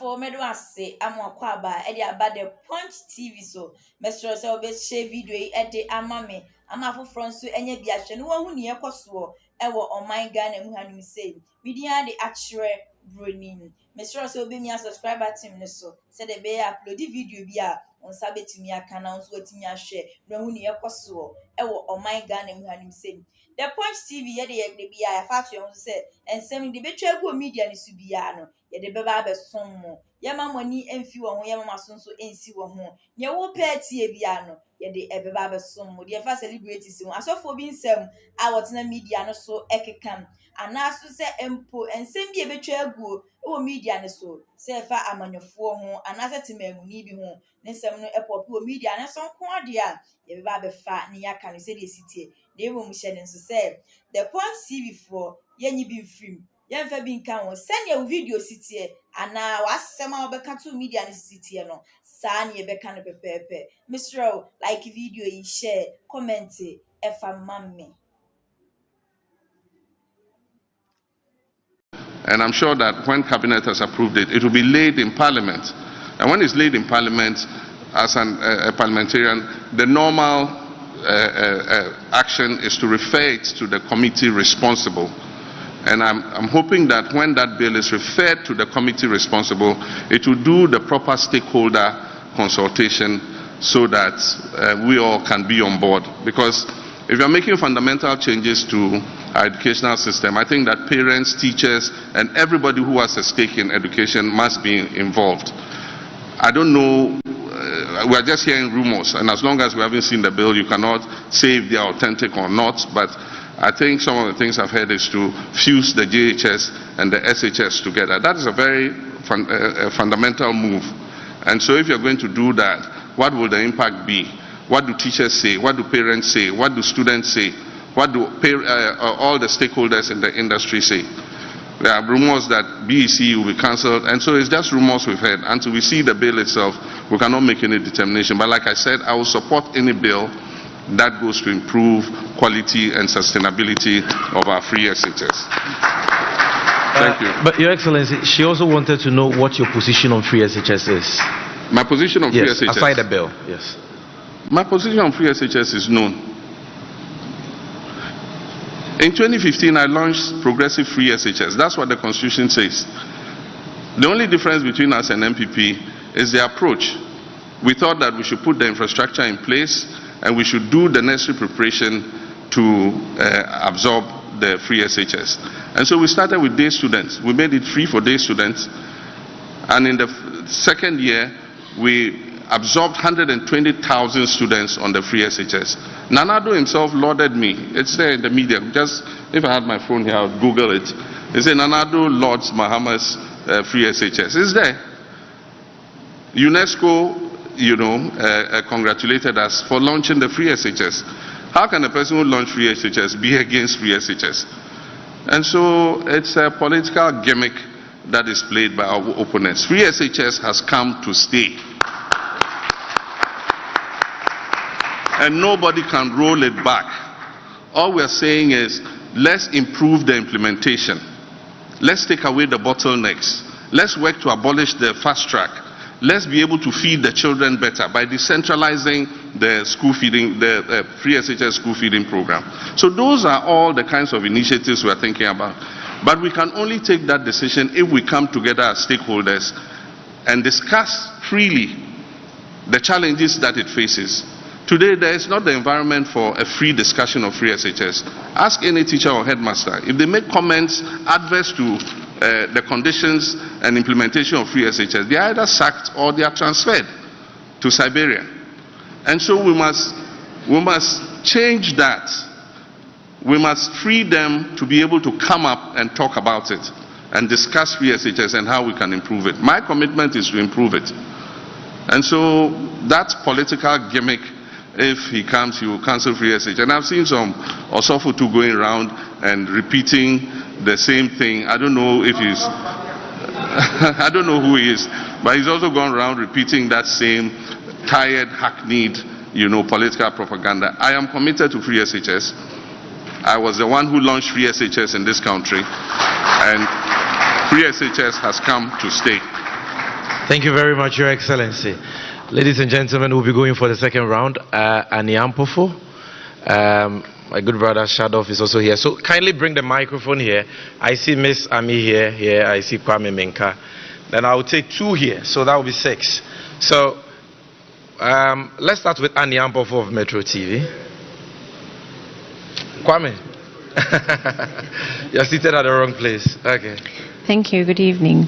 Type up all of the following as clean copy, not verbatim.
for me do ase amwakwa ba e dey aba the Punch TV so mesro say obe share video e dey ama me ama foforo nso enye bi ahwe no wahu ne yekoso e wo oman Ghana mu hanim say media dey akire bronin mesro say obe mi subscriber team ne so say dey be upload video bi a onsa betimi aka na nso watimi ahwe no wahu ne yekoso e wo oman Ghana mu hanim say the Punch TV ye dey bi a fa to yon say ensem dey betwa gu media ne su bia no ye de beba be sommo ye mamoni emfi wo ho ye mama sonso ensi wo ho ye wo party bia no ye de ebeba be sommo de fa celebrities ho asofo bi nsem a wotena media no so ekekam anaso se empo ensem bi ebetwa aguo wo media ne so se fa amanyofo ho anase temamuni bi ho ne nsem no epop wo media ne so nko ade a ye beba be fa ne yaka no se de sitie de ebo mu hye ne so se the Punch TV for ye nyi bi film yemfa bi nka ho send your video sitie ana wasema obeka to media ne sitie no sa ne beka no pepepe Mr. like video yi share comment efa mamme. And I'm sure that when Cabinet has approved it, it will be laid in Parliament. And when it's laid in Parliament, as a parliamentarian, the normal action is to refer it to the committee responsible. And I'm hoping that when that bill is referred to the committee responsible, it will do the proper stakeholder consultation so that we all can be on board. Because if you're making fundamental changes to our educational system, I think that parents, teachers, and everybody who has a stake in education must be involved. I don't know, we are just hearing rumors, and as long as we haven't seen the bill, you cannot say if they are authentic or not, but I think some of the things I've heard is to fuse the JHS and the SHS together. That is a very fundamental move. And so if you're going to do that, what will the impact be? What do teachers say? What do parents say? What do students say? What do all the stakeholders in the industry say? There are rumors that BEC will be cancelled, and so it's just rumors we've heard. Until we see the bill itself, we cannot make any determination. But like I said, I will support any bill that goes to improve quality and sustainability of our free SHS. Thank you. But Your Excellency, she also wanted to know what your position on free SHS is. My position on free SHS? Aside the bill, yes. My position on free SHS is known. In 2015, I launched progressive free SHS. That's what the Constitution says. The only difference between us and MPP is the approach. We thought that we should put the infrastructure in place and we should do the necessary preparation to absorb the free SHS. And so we started with day students. We made it free for day students. And in the second year, we absorbed 120,000 students on the free SHS. Nanado himself lauded me. It's there in the media. Just, if I had my phone here, I would Google it. They say Nanado lauds Mahama's free SHS. It's there. UNESCO, congratulated us for launching the free SHS. How can a person who launched free SHS be against free SHS? And so it's a political gimmick that is played by our opponents. Free SHS has come to stay. And nobody can roll it back. All we're saying is, let's improve the implementation. Let's take away the bottlenecks. Let's work to abolish the fast track. Let's be able to feed the children better by decentralizing the school feeding, the free SHS school feeding program. So those are all the kinds of initiatives we're thinking about. But we can only take that decision if we come together as stakeholders and discuss freely the challenges that it faces. Today, there is not the environment for a free discussion of free SHS. Ask any teacher or headmaster. If they make comments adverse to the conditions and implementation of free SHS, they are either sacked or they are transferred to Siberia. And so we must change that. We must free them to be able to come up and talk about it and discuss free SHS and how we can improve it. My commitment is to improve it. And so that political gimmick, if he comes, he will cancel free SHS. And I've seen some Osofutu going around and repeating the same thing. I don't know if he's, I don't know who he is, but he's also gone around repeating that same tired, hackneyed, political propaganda. I am committed to free SHS. I was the one who launched free SHS in this country, and free SHS has come to stay. Thank you very much, Your Excellency. Ladies and gentlemen, we'll be going for the second round. Aniampofo, my good brother Shadov is also here. So kindly bring the microphone here. I see Miss Ami here. I see Kwame Menka. Then I will take 2 here, so that will be 6. So let's start with Aniampofo of Metro TV. Kwame, you're seated at the wrong place. Okay. Thank you. Good evening.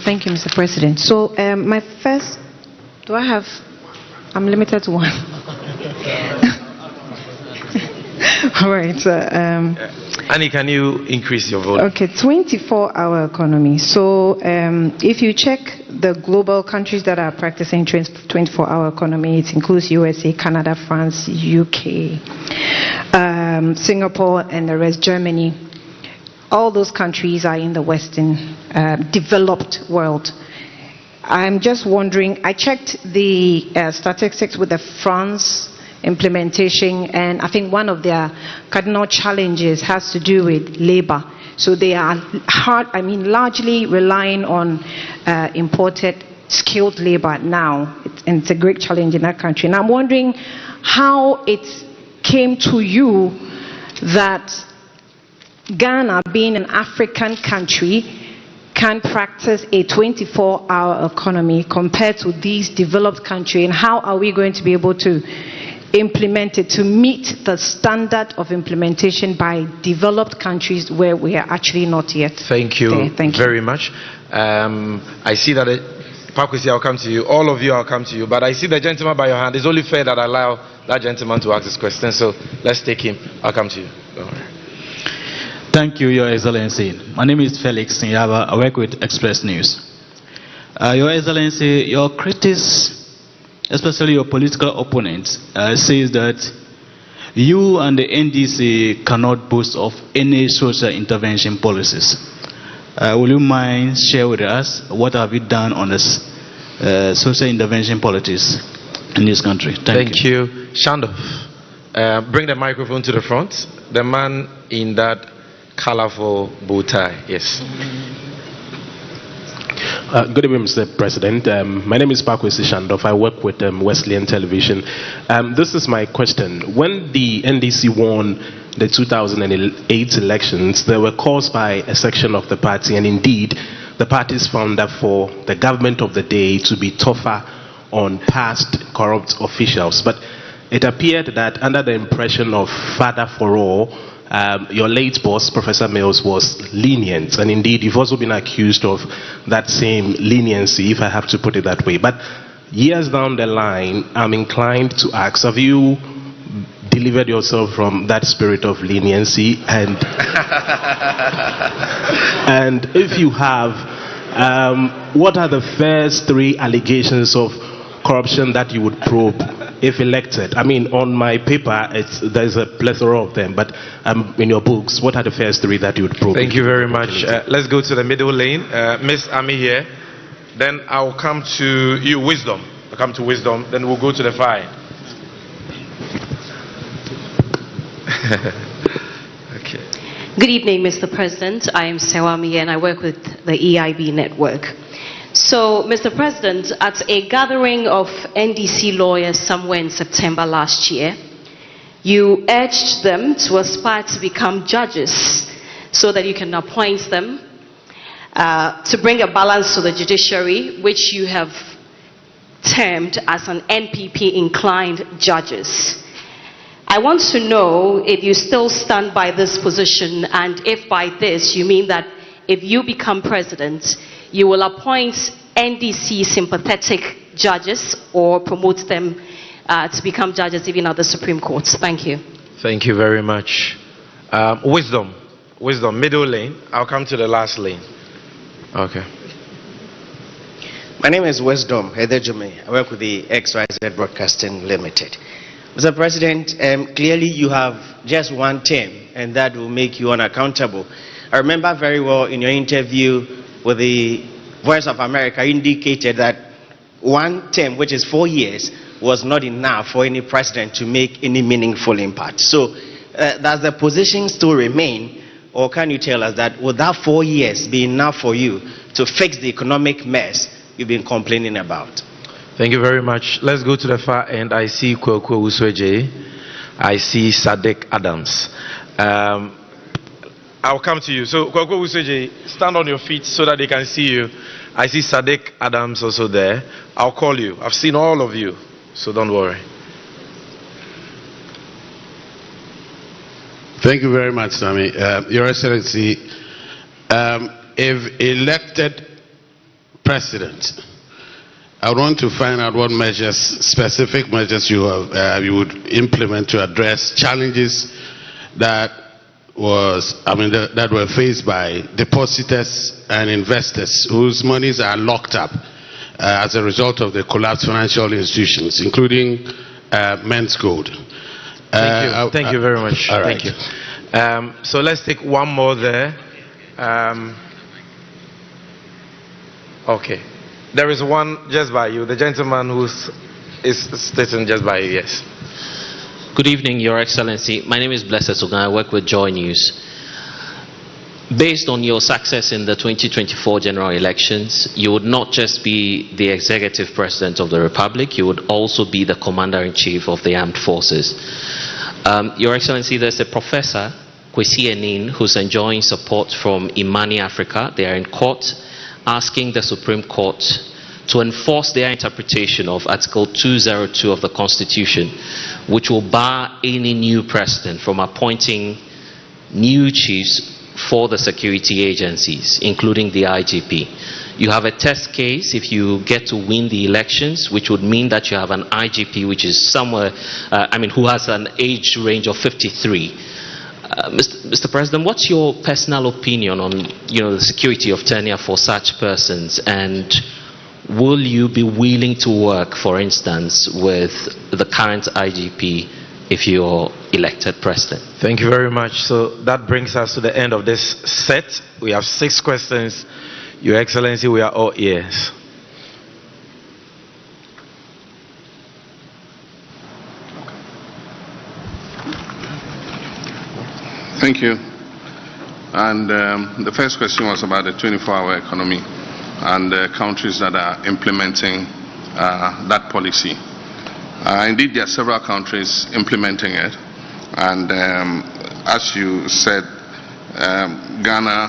Thank you, Mr. President. So my first, I'm limited to 1. All right. Annie, can you increase your volume? Okay, 24-hour economy. So if you check the global countries that are practicing 24-hour economy, it includes USA, Canada, France, UK, Singapore, and the rest, Germany. All those countries are in the Western developed world. I'm just wondering, I checked the statistics with the France implementation, and I think one of their cardinal challenges has to do with labor. So they are largely relying on imported skilled labor now, and it's a great challenge in that country. And I'm wondering how it came to you that Ghana, being an African country, can practice a 24-hour economy compared to these developed countries, and how are we going to be able to implement it to meet the standard of implementation by developed countries where we are actually not yet? Thank you very much. I see that Pakwesi, I'll come to you. All of you, I'll come to you. But I see the gentleman by your hand. It's only fair that I allow that gentleman to ask his question. So let's take him. I'll come to you. Thank you, Your Excellency. My name is Felix Nyaba. I work with Express News. Your Excellency, your critics, especially your political opponents, says that you and the NDC cannot boast of any social intervention policies. Will you mind share with us what have you done on this social intervention policies in this country? Thank you. Shandov, bring the microphone to the front. The man in that colorful bow tie. Yes. Good evening, Mr. President. My name is Pakwesi Shandov. I work with Wesleyan Television. This is my question. When the NDC won the 2008 elections, they were caused by a section of the party, and indeed, the party's founder for the government of the day to be tougher on past corrupt officials. But it appeared that under the impression of Father for All, your late boss, Professor Mills, was lenient, and indeed you've also been accused of that same leniency, if I have to put it that way. But years down the line, I'm inclined to ask, have you delivered yourself from that spirit of leniency? And and if you have, what are the first 3 allegations of corruption that you would probe if elected? I mean, on my paper, there's a plethora of them, but in your books, what are the first 3 that you would probe? Thank you very much. Let's go to the middle lane. Miss Ami here. Then I'll come to you, Wisdom. I'll come to Wisdom. Then we'll go to the fire. Okay. Good evening, Mr. President. I am Sewami and I work with the EIB network. So, Mr. President, at a gathering of NDC lawyers somewhere in September last year, you urged them to aspire to become judges so that you can appoint them to bring a balance to the judiciary, which you have termed as an NPP-inclined judges. I want to know if you still stand by this position, and if by this you mean that if you become president, you will appoint NDC sympathetic judges or promote them to become judges even at the Supreme Court. Thank you. Thank you very much. Wisdom, middle lane. I'll come to the last lane. Okay. My name is Wisdom Hedejumi. I work with the XYZ Broadcasting Limited. Mr. President, clearly you have just 1 term, and that will make you unaccountable. I remember very well in your interview with the Voice of America, you indicated that 1 term, which is 4 years, was not enough for any president to make any meaningful impact. So does the position still remain, or can you tell us that would that 4 years be enough for you to fix the economic mess you've been complaining about. Thank you very much. Let's go to the far end. I see Kwekwe Usweje. I see Sadiq Adams. I'll come to you. So, Kwekwe Usweje, stand on your feet so that they can see you. I see Sadiq Adams also there. I'll call you. I've seen all of you, so don't worry. Thank you very much, Sami. Your Excellency, if elected president, I want to find out what measures, specific measures you would implement to address challenges that were faced by depositors and investors whose monies are locked up as a result of the collapsed financial institutions, including Men's Gold. Thank you very much. All right. Thank you. So let's take one more there. Okay. There is one just by you, the gentleman who is sitting just by you, yes. Good evening, Your Excellency. My name is Blessed Sugan. I work with Joy News. Based on your success in the 2024 general elections, you would not just be the executive president of the Republic, you would also be the commander-in-chief of the armed forces. Your Excellency, there's a professor, Kwesi Enin, who's enjoying support from Imani Africa. They are in court asking the Supreme Court to enforce their interpretation of Article 202 of the Constitution, which will bar any new president from appointing new chiefs for the security agencies, including the IGP. You have a test case if you get to win the elections, which would mean that you have an IGP which is somewhere, who has an age range of 53. Mr. President, what's your personal opinion on, the security of tenure for such persons, and will you be willing to work, for instance, with the current IGP if you're elected president? Thank you very much. So that brings us to the end of this set. We have 6 questions. Your Excellency, we are all ears. Thank you. And the first question was about the 24-hour economy and the countries that are implementing that policy. Indeed, there are several countries implementing it. And as you said, Ghana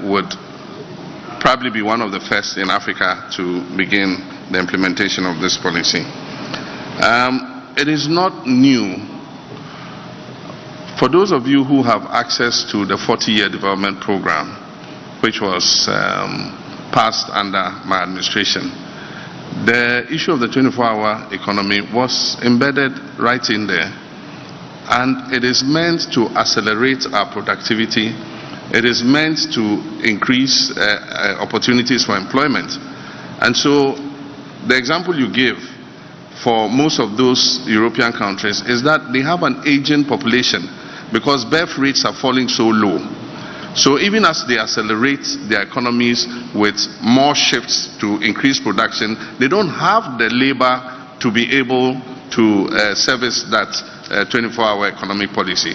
would probably be one of the first in Africa to begin the implementation of this policy. It is not new. For those of you who have access to the 40-year development program, which was passed under my administration, the issue of the 24-hour economy was embedded right in there. And it is meant to accelerate our productivity. It is meant to increase opportunities for employment. And so the example you give for most of those European countries is that they have an aging population because birth rates are falling so low. So even as they accelerate their economies with more shifts to increase production, they don't have the labor to be able to service that 24-hour economic policy.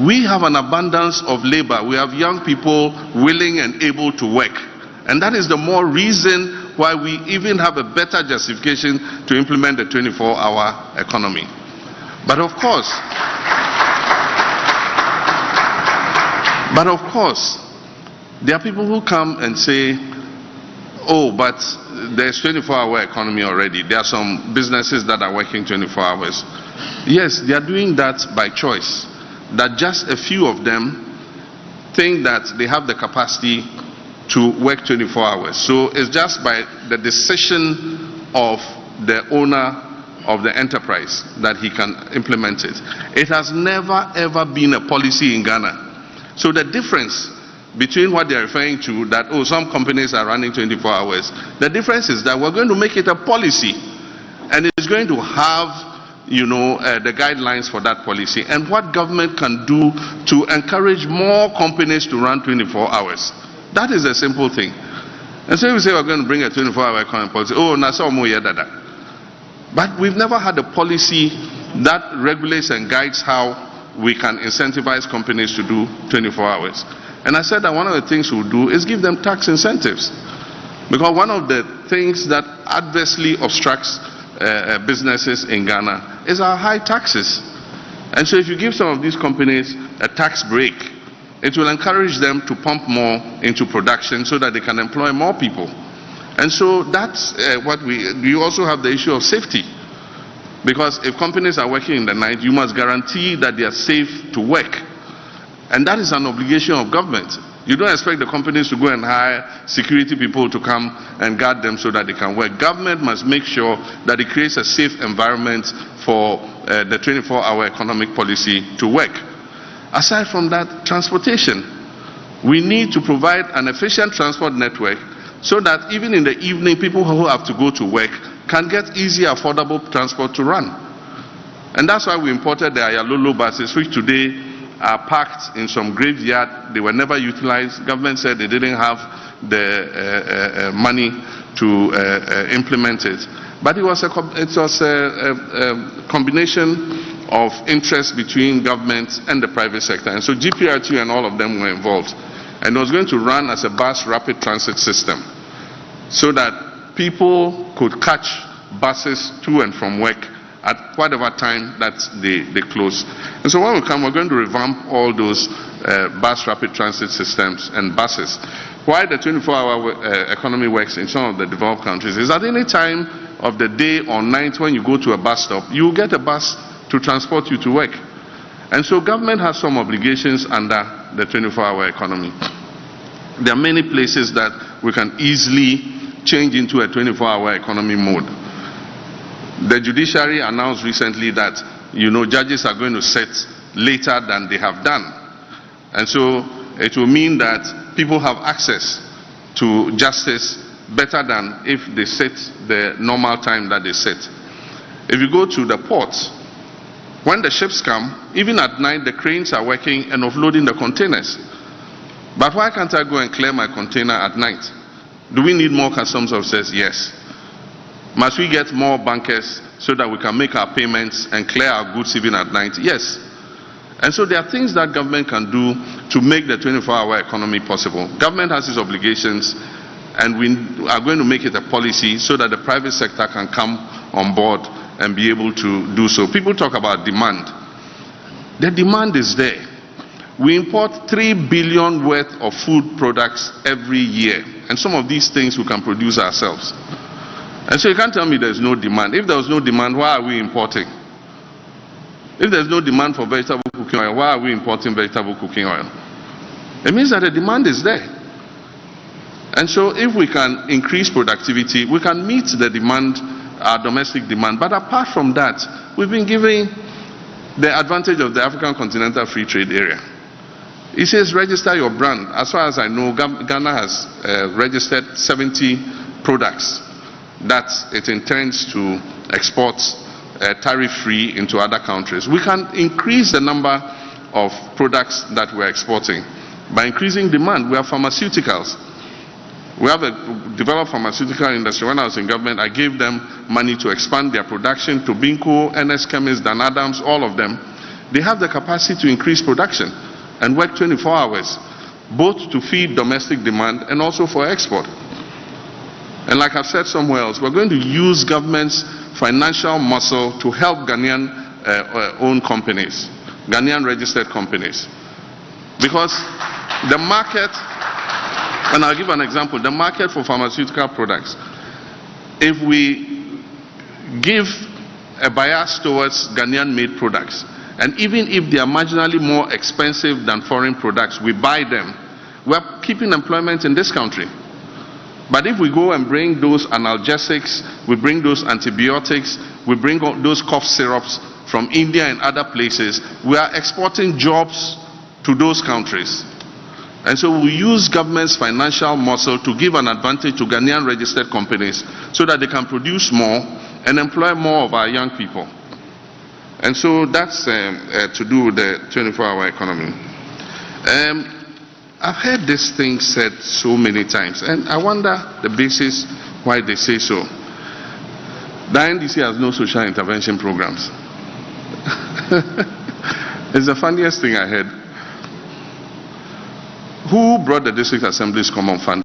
We have an abundance of labor. We have young people willing and able to work. And that is the more reason why we even have a better justification to implement the 24-hour economy. But of course, there are people who come and say, oh, but there's 24-hour economy already. There are some businesses that are working 24 hours. Yes, they are doing that by choice. That just a few of them think that they have the capacity to work 24 hours. So it's just by the decision of the owner of the enterprise that he can implement it. It has never ever been a policy in Ghana. So the difference between what they are referring to, that some companies are running 24 hours, the difference is that we're going to make it a policy, and it's going to have the guidelines for that policy and what government can do to encourage more companies to run 24 hours. That is a simple thing. And so we say we're going to bring a 24-hour economic policy. But we've never had a policy that regulates and guides how we can incentivize companies to do 24 hours. And I said that one of the things we'll do is give them tax incentives. Because one of the things that adversely obstructs businesses in Ghana is our high taxes. And so if you give some of these companies a tax break, it will encourage them to pump more into production so that they can employ more people. And so that's what we also have the issue of safety. Because if companies are working in the night, you must guarantee that they are safe to work. And that is an obligation of government. You don't expect the companies to go and hire security people to come and guard them so that they can work. Government must make sure that it creates a safe environment for the 24-hour economic policy to work. Aside from that, transportation. We need to provide an efficient transport network so that even in the evening, people who have to go to work can get easy, affordable transport to run. And that's why we imported the Ayalolo buses, which today are parked in some graveyard. They were never utilized. Government said they didn't have the money to implement it. But it was a combination of interest between government and the private sector. And so GPRT and all of them were involved. And it was going to run as a bus rapid transit system so that people could catch buses to and from work at whatever time that they close. And so when we come, we're going to revamp all those bus rapid transit systems and buses. Why the 24-hour economy works in some of the developed countries is at any time of the day or night when you go to a bus stop, you get a bus to transport you to work. And so government has some obligations under the 24-hour economy. There are many places that we can easily change into a 24-hour economy mode. The judiciary announced recently that, judges are going to sit later than they have done. And so it will mean that people have access to justice better than if they sit the normal time that they sit. If you go to the ports, when the ships come, even at night, the cranes are working and offloading the containers. But why can't I go and clear my container at night? Do we need more customs officers? Yes. Must we get more bankers so that we can make our payments and clear our goods even at night? Yes. And so there are things that government can do to make the 24-hour economy possible. Government has its obligations, and we are going to make it a policy so that the private sector can come on board and be able to do so. People talk about demand. The demand is there. We import 3 billion worth of food products every year, and some of these things we can produce ourselves. And so you can't tell me there's no demand. If there was no demand, why are we importing? If there's no demand for vegetable cooking oil, why are we importing vegetable cooking oil? It means that the demand is there. And so if we can increase productivity, we can meet the demand, our domestic demand. But apart from that, we've been giving the advantage of the African Continental Free Trade Area. It says register your brand. As far as I know, Ghana has registered 70 products that it intends to export tariff-free into other countries. We can increase the number of products that we're exporting by increasing demand. We have pharmaceuticals. We have a developed pharmaceutical industry. When I was in government, I gave them money to expand their production to Binko, NS Chemist, Dan Adams, all of them. They have the capacity to increase production and work 24 hours, both to feed domestic demand and also for export. And like I've said somewhere else, we're going to use government's financial muscle to help Ghanaian-owned companies, Ghanaian-registered companies. Because the market, and I'll give an example, the market for pharmaceutical products, if we give a bias towards Ghanaian-made products, and even if they are marginally more expensive than foreign products, we buy them, we're keeping employment in this country. But if we go and bring those analgesics, we bring those antibiotics, we bring those cough syrups from India and other places, we are exporting jobs to those countries. And so we use government's financial muscle to give an advantage to Ghanaian registered companies so that they can produce more and employ more of our young people. And so that's to do with the 24-hour economy. I've heard this thing said so many times, and I wonder the basis why they say so. The NDC has no social intervention programs. It's the funniest thing I heard. Who brought the District Assembly's Common Fund?